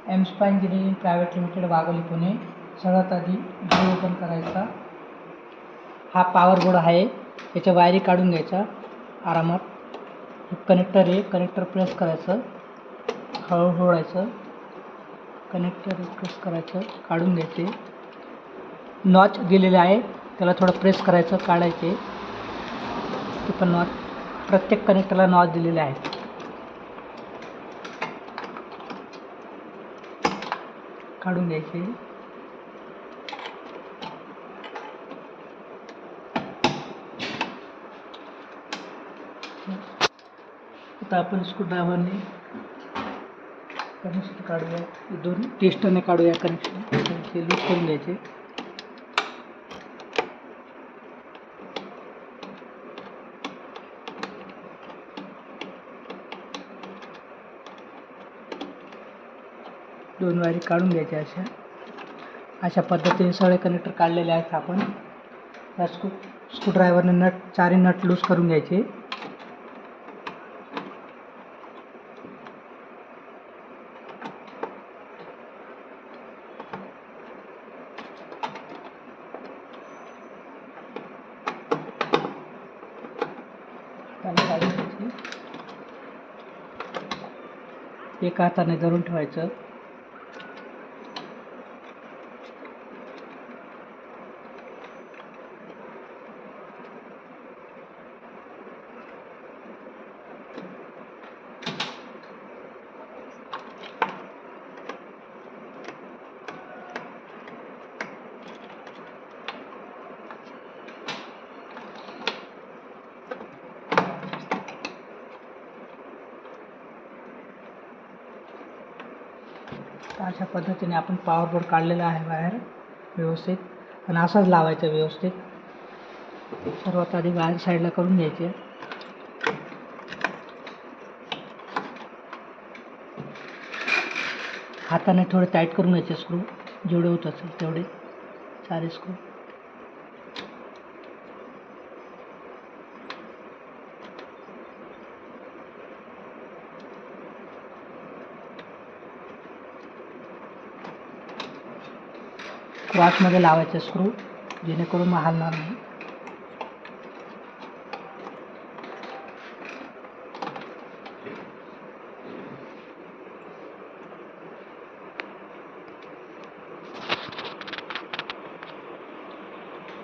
एमस्पा engineering private limited, Wagholi, Pune. सर्वात आधी board open करायचा. हा पॉवर बोर्ड आहे, याच्या वायरी काढून घ्यायचा आरामात. हे कनेक्टर आहे, कनेक्टर प्रेस करायचं, हळूहळू ओढायचं, कनेक्टर प्रेस करायचं, काढून घ्यायचे. नॉच दिलेले आहे, त्याला थोडं प्रेस करायचं, काढायचे. ते पण नॉच, प्रत्येक कनेक्टरला नॉच दिलेले आहेत. काढून घ्यायचे. आता आपण स्क्रूड्रायव्हरने कनेक्शन काढूया. 2 टेस्टरने काढूया कनेक्शन. ते लूज करून घ्यायचे. दोन वायरी काढून घ्यायच्या. अशा पद्धतीने सगळे कनेक्टर काढलेले आहेत आपण. त्या स्क्रूड्रायव्हरने नट, 4 नट लूज करून घ्यायचे. एका हाताने धरून ठेवायचं. अशा पद्धतीने आपण पॉवर बोर्ड काढलेला आहे बाहेर व्यवस्थित, आणि असाच लावायचा व्यवस्थित. सर्वात आधी वायर साईडला करून घ्यायचे. हाताने थोडे टाईट करून घ्यायचे स्क्रू, जेवढे होत असेल तेवढे 4 स्क्रू. क्रॉसमध्ये लावायचे स्क्रू, जेणेकरून हलणार नाही.